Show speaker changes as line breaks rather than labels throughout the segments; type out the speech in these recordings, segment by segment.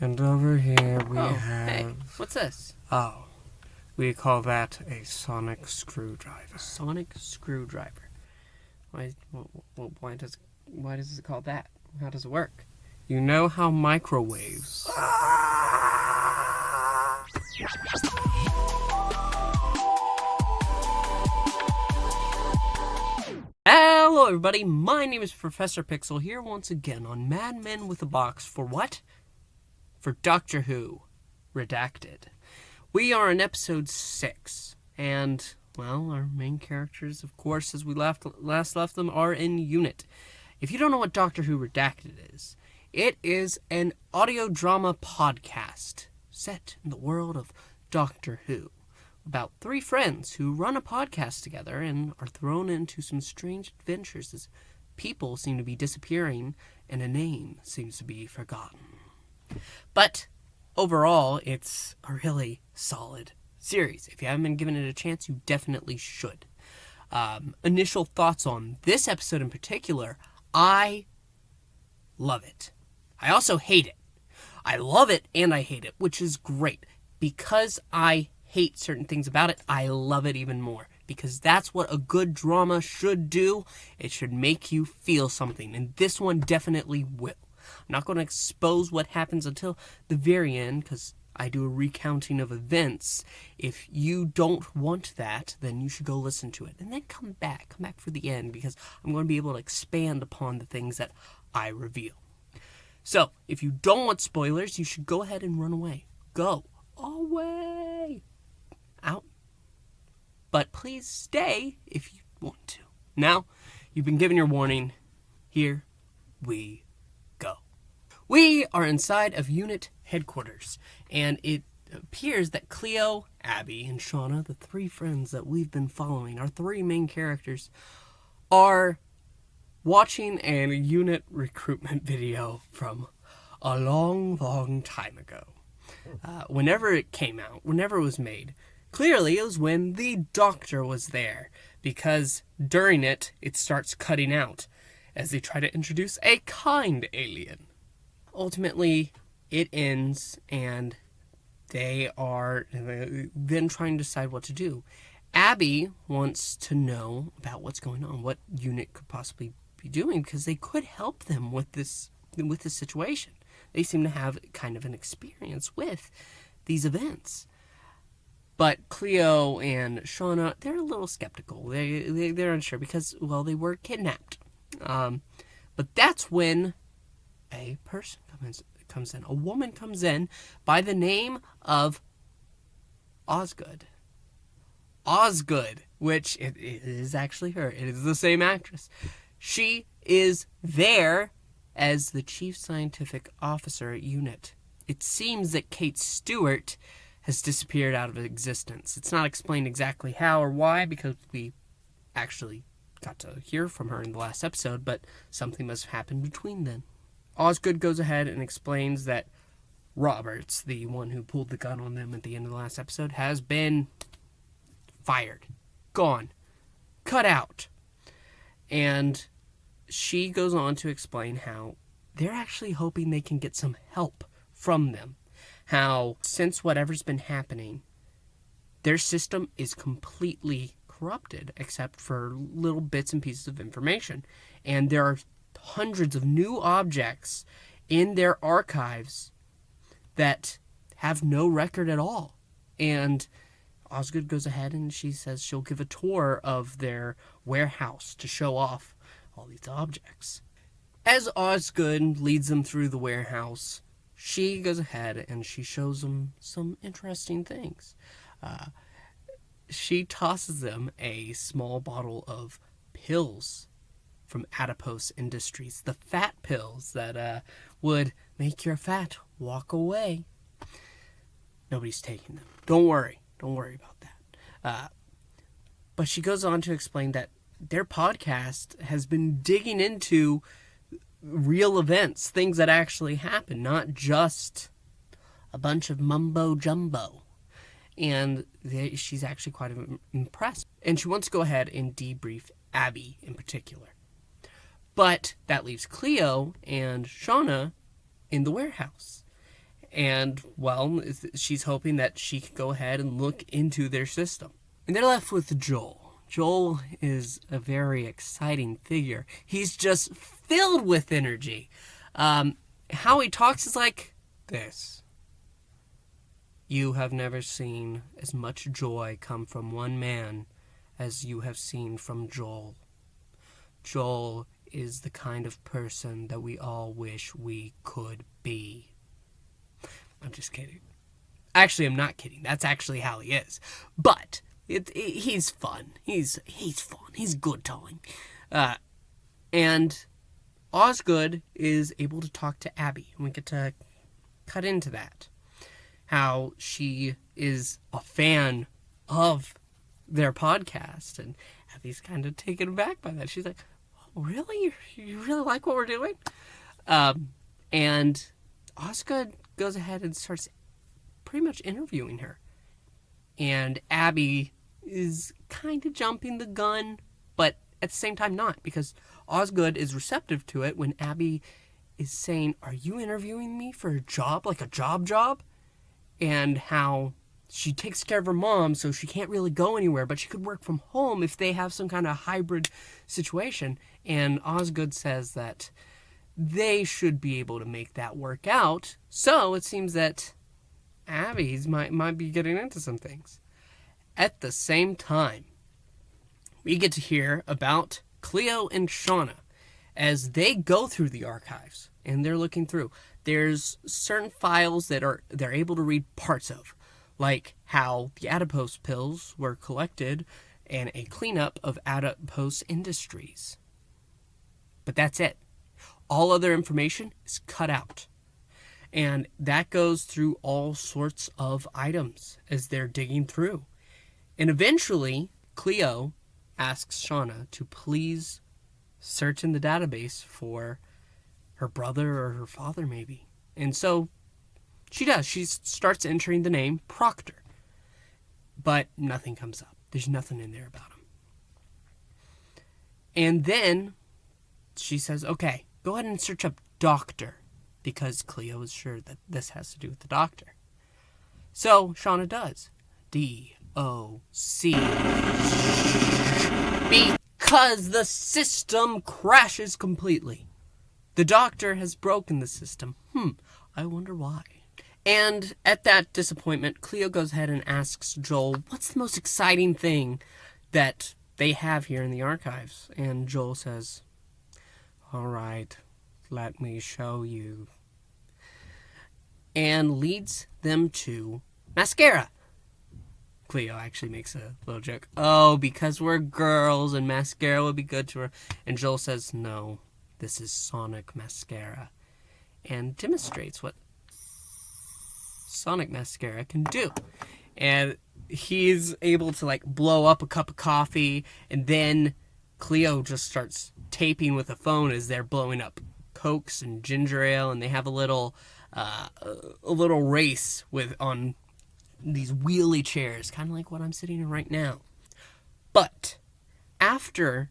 And over here we
Hey,
have...
what's this?
Oh, we call that a sonic screwdriver.
Sonic screwdriver. Why does it call that? How does it work?
You know how microwaves...
Hello everybody, my name is ProfPixel here once again on Mad Men with a Box for what? For Doctor Who, Redacted. We are in episode 6, and, well, our main characters, of course, as we last left them, are in unit. If you don't know what Doctor Who Redacted is, it is an audio drama podcast set in the world of Doctor Who, about 3 friends who run a podcast together and are thrown into some strange adventures as people seem to be disappearing and a name seems to be forgotten. But overall, it's a really solid series. If you haven't been given it a chance, you definitely should. Initial thoughts on this episode in particular, I love it. I also hate it. I love it and I hate it, which is great. Because I hate certain things about it, I love it even more. Because that's what a good drama should do. It should make you feel something. And this one definitely will. I'm not going to expose what happens until the very end, because I do a recounting of events. If you don't want that, then you should go listen to it. And then come back for the end, because I'm going to be able to expand upon the things that I reveal. So, if you don't want spoilers, you should go ahead and run away. Go away. Out. But please stay if you want to. Now, you've been given your warning. Here we go. We are inside of unit headquarters, and it appears that Cleo, Abby, and Shauna, the 3 friends that we've been following, our 3 main characters, are watching a unit recruitment video from a long time ago. Whenever it came out, whenever it was made, clearly it was when the doctor was there, because during it starts cutting out as they try to introduce a kind alien. Ultimately, it ends, and they are then trying to decide what to do. Abby wants to know about what's going on, what unit could possibly be doing, because they could help them with this situation. They seem to have kind of an experience with these events. But Cleo and Shauna, they're a little skeptical. They're unsure because, well, they were kidnapped. But that's when a person comes in. A woman comes in by the name of Osgood. Osgood, which it is actually her. It is the same actress. She is there as the chief scientific officer at UNIT. It seems that Kate Stewart has disappeared out of existence. It's not explained exactly how or why, because we actually got to hear from her in the last episode, but something must have happened between then. Osgood goes ahead and explains that Roberts, the one who pulled the gun on them at the end of the last episode, has been fired, gone, cut out. And she goes on to explain how they're actually hoping they can get some help from them. How, since whatever's been happening, their system is completely corrupted, except for little bits and pieces of information. And there are hundreds of new objects in their archives that have no record at all. And Osgood goes ahead and she says she'll give a tour of their warehouse to show off all these objects. As Osgood leads them through the warehouse, she goes ahead and she shows them some interesting things. She tosses them a small bottle of pills from Adipose Industries, the fat pills that would make your fat walk away. Nobody's taking them. Don't worry about that. But she goes on to explain that their podcast has been digging into real events, things that actually happen, not just a bunch of mumbo jumbo. And she's actually quite impressed. And she wants to go ahead and debrief Abby in particular. But that leaves Cleo and Shauna in the warehouse. And, well, she's hoping that she can go ahead and look into their system. And they're left with Joel. Joel is a very exciting figure. He's just filled with energy. How he talks is like this. You have never seen as much joy come from one man as you have seen from Joel. Joel is the kind of person that we all wish we could be. I'm just kidding. Actually, I'm not kidding. That's actually how he is. But he's fun. He's fun. He's a good time. And Osgood is able to talk to Abby. And we get to cut into that. How she is a fan of their podcast. And Abby's kind of taken aback by that. She's like, oh, really? You really like what we're doing? And Osgood goes ahead and starts pretty much interviewing her. And Abby is kind of jumping the gun, but at the same time not, because Osgood is receptive to it when Abby is saying, are you interviewing me for a job, like a job? And how she takes care of her mom, so she can't really go anywhere, but she could work from home if they have some kind of hybrid situation. And Osgood says that they should be able to make that work out. So it seems that Abby's might be getting into some things. At the same time, we get to hear about Cleo and Shauna as they go through the archives and they're looking through. There's certain files that they're able to read parts of, like how the adipose pills were collected and a cleanup of adipose industries. But that's it. All other information is cut out. And that goes through all sorts of items as they're digging through. And eventually, Cleo asks Shauna to please search in the database for her brother or her father, maybe. And so she does. She starts entering the name Proctor. But nothing comes up. There's nothing in there about him. And then she says, okay, go ahead and search up Doctor, because Cleo is sure that this has to do with the doctor. So Shauna does. D-O-C. Because the system crashes completely. The doctor has broken the system. I wonder why. And at that disappointment, Cleo goes ahead and asks Joel, what's the most exciting thing that they have here in the archives? And Joel says, all right, let me show you. And leads them to mascara. Cleo actually makes a little joke. Oh, because we're girls and mascara would be good to her. And Joel says, no, this is sonic mascara. And demonstrates what sonic mascara can do. And he's able to blow up a cup of coffee, and then Cleo just starts taping with a phone as they're blowing up Cokes and ginger ale, and they have a little race on these wheelie chairs, kind of like what I'm sitting in right now. But after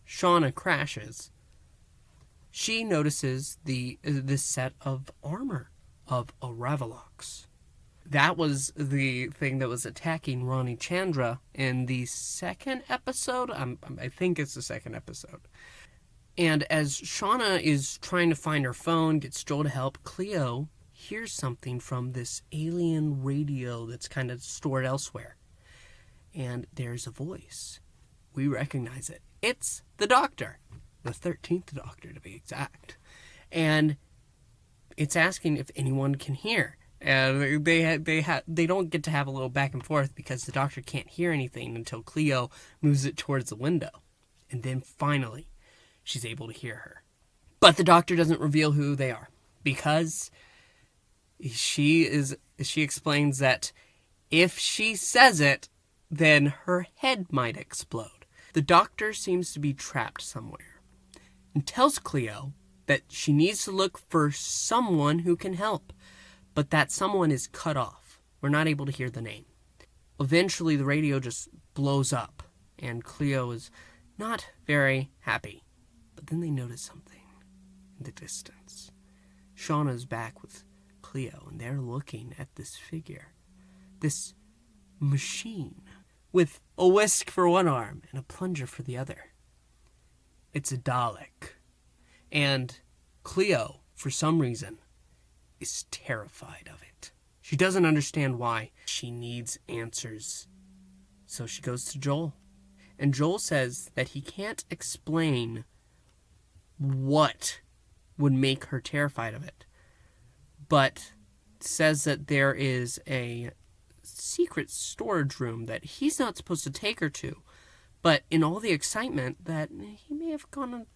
Shauna crashes, she notices this set of armor of a Ravalox. That was the thing that was attacking Ronnie Chandra in the second episode. I think it's the second episode. And as Shauna is trying to find her phone, gets Joel to help, Cleo hears something from this alien radio that's kind of stored elsewhere. And there's a voice. We recognize it. It's the Doctor. The 13th Doctor, to be exact. And it's asking if anyone can hear. And they don't get to have a little back and forth because the Doctor can't hear anything until Cleo moves it towards the window. And then finally, she's able to hear her. But the Doctor doesn't reveal who they are, because she explains that if she says it, then her head might explode. The Doctor seems to be trapped somewhere and tells Cleo that she needs to look for someone who can help, but that someone is cut off. We're not able to hear the name. Eventually, the radio just blows up, and Cleo is not very happy. But then they notice something in the distance. Shauna's back with Cleo, and they're looking at this figure, this machine, with a whisk for one arm and a plunger for the other. It's a Dalek. And Cleo, for some reason, is terrified of it. She doesn't understand why. She needs answers. So she goes to Joel. And Joel says that he can't explain what would make her terrified of it, but says that there is a secret storage room that he's not supposed to take her to, but in all the excitement that he may have gotten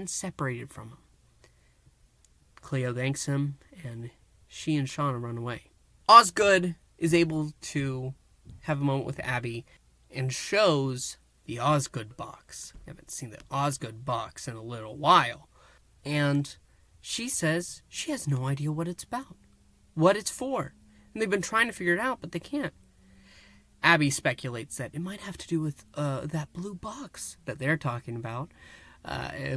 separated from him. Cleo thanks him, and she and Shauna run away. Osgood is able to have a moment with Abby and shows the Osgood box. I haven't seen the Osgood box in a little while. And she says she has no idea what it's about, what it's for. And they've been trying to figure it out, but they can't. Abby speculates that it might have to do with that blue box that they're talking about.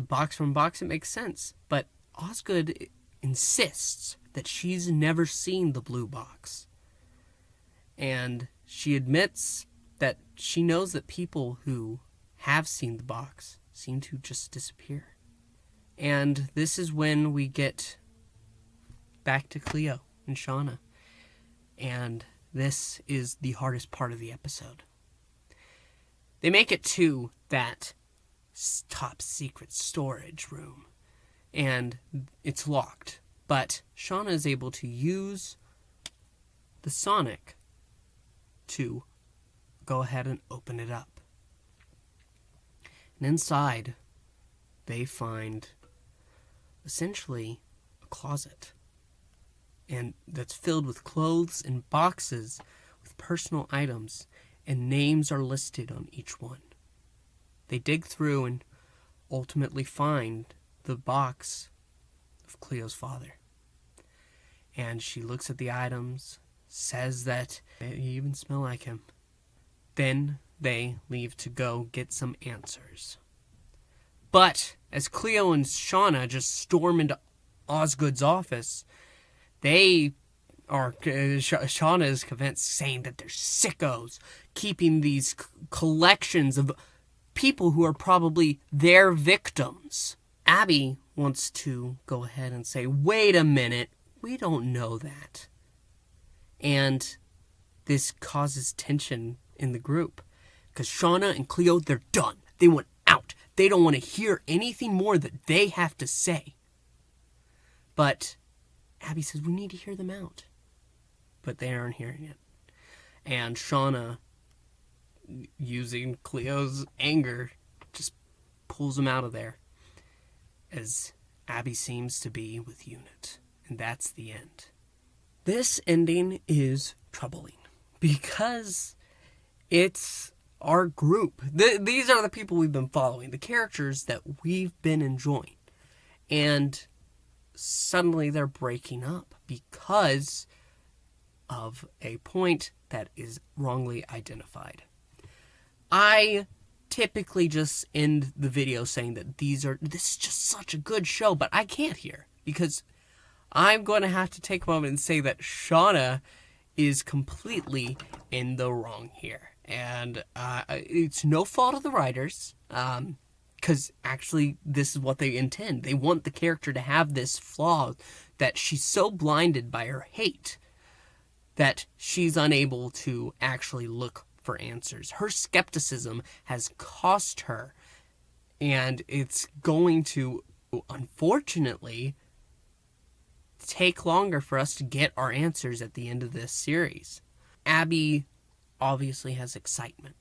Box from box, it makes sense. But Osgood insists that she's never seen the blue box. And she admits that she knows that people who have seen the box seem to just disappear. And this is when we get back to Cleo and Shauna. And this is the hardest part of the episode. They make it to that top secret storage room, and it's locked. But Shauna is able to use the Sonic to go ahead and open it up. And inside, they find essentially a closet. And that's filled with clothes and boxes with personal items, and names are listed on each one. They dig through and ultimately find the box of Cleo's father. And she looks at the items, says that they even smell like him. Then they leave to go get some answers. But as Cleo and Shauna just storm into Osgood's office, Shauna is convinced, saying that they're sickos, keeping these collections of people who are probably their victims. Abby wants to go ahead and say, wait a minute, we don't know that. And this causes tension in the group, because Shauna and Cleo, they're done. They want out. They don't want to hear anything more that they have to say. But Abby says, we need to hear them out. But they aren't hearing it. And Shauna, using Cleo's anger, just pulls them out of there, as Abby seems to be with Unit. And that's the end. This ending is troubling, because it's our group. These are the people we've been following, the characters that we've been enjoying. And suddenly they're breaking up because of a point that is wrongly identified. I typically just end the video saying that this is just such a good show, but I can't here, because I'm going to have to take a moment and say that Shauna is completely in the wrong here. And it's no fault of the writers, because actually this is what they intend. They want the character to have this flaw, that she's so blinded by her hate that she's unable to actually look for answers. Her skepticism has cost her, and it's going to, unfortunately, take longer for us to get our answers at the end of this series. Abby obviously has excitement.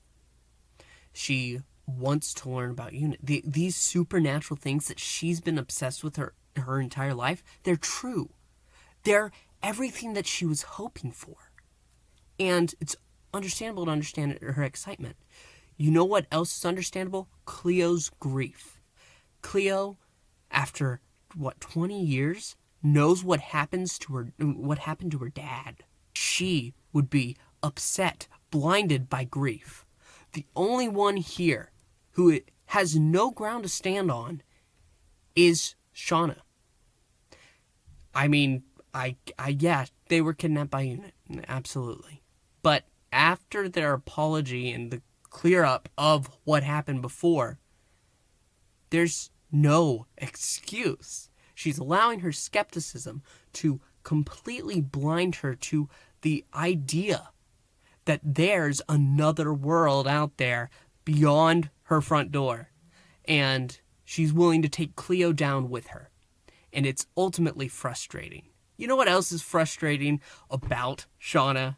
She wants to learn about Unit. These supernatural things that she's been obsessed with her entire life, they're true. They're everything that she was hoping for. And it's understandable to understand her excitement. You know what else is understandable? Cleo's grief. Cleo, after 20 years, knows what happened to her dad. She would be upset, blinded by grief. The only one here who has no ground to stand on is Shauna. I mean, yeah, they were kidnapped by Unit, absolutely. But after their apology and the clear up of what happened before, there's no excuse. She's allowing her skepticism to completely blind her to the idea that there's another world out there beyond her front door. And she's willing to take Cleo down with her. And it's ultimately frustrating. You know what else is frustrating about Shauna?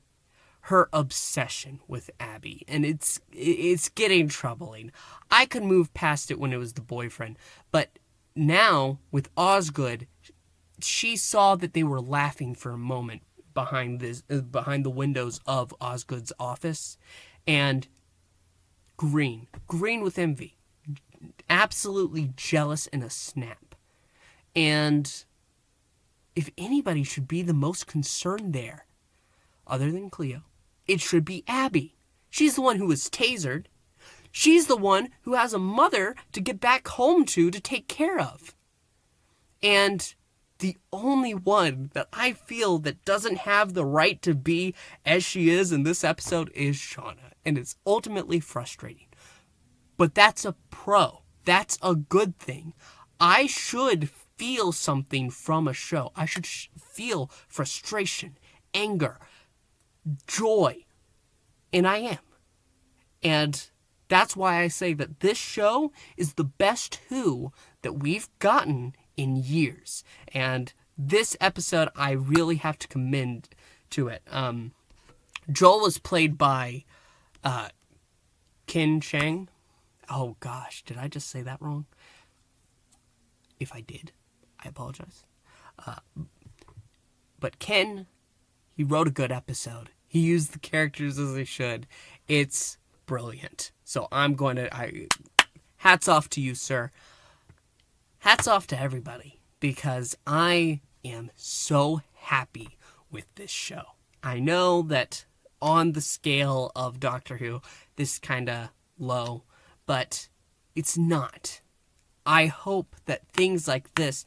Her obsession with Abby. And it's getting troubling. I could move past it when it was the boyfriend. But now, with Osgood, she saw that they were laughing for a moment behind the windows of Osgood's office. And green with envy. Absolutely jealous in a snap. And if anybody should be the most concerned there, other than Cleo, it should be Abby. She's the one who was tasered. She's the one who has a mother to get back home to take care of. And the only one that I feel that doesn't have the right to be as she is in this episode is Shauna. And it's ultimately frustrating. But that's a pro. That's a good thing. I should feel something from a show. I should feel frustration, anger, joy. And I am. And that's why I say that this show is the best Who that we've gotten in years. And this episode, I really have to commend to it. Joel was played by Ken Chang. Oh gosh, did I just say that wrong? If I did, I apologize. But Ken, he wrote a good episode. He used the characters as they should. It's brilliant. So hats off to you, sir. Hats off to everybody, because I am so happy with this show. I know that on the scale of Doctor Who, this is kind of low, but it's not. I hope that things like this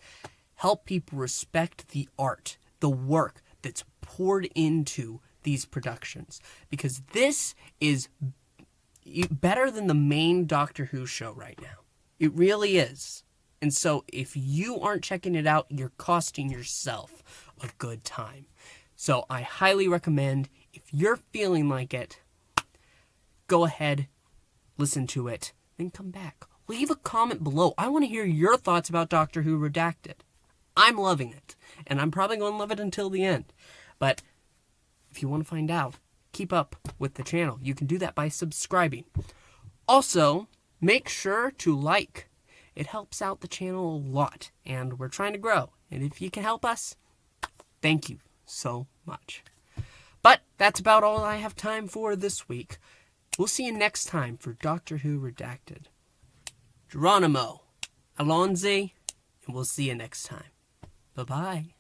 help people respect the art, the work that's poured into these productions, because this is better than the main Doctor Who show right now. It really is. And so if you aren't checking it out, you're costing yourself a good time. So I highly recommend, if you're feeling like it, go ahead, listen to it, then come back. Leave a comment below. I want to hear your thoughts about Doctor Who Redacted. I'm loving it, and I'm probably going to love it until the end. But if you want to find out, keep up with the channel. You can do that by subscribing. Also, make sure to like. It helps out the channel a lot, and we're trying to grow. And if you can help us, thank you so much. But that's about all I have time for this week. We'll see you next time for Doctor Who Redacted. Geronimo, Alonzi, and we'll see you next time. Bye-bye.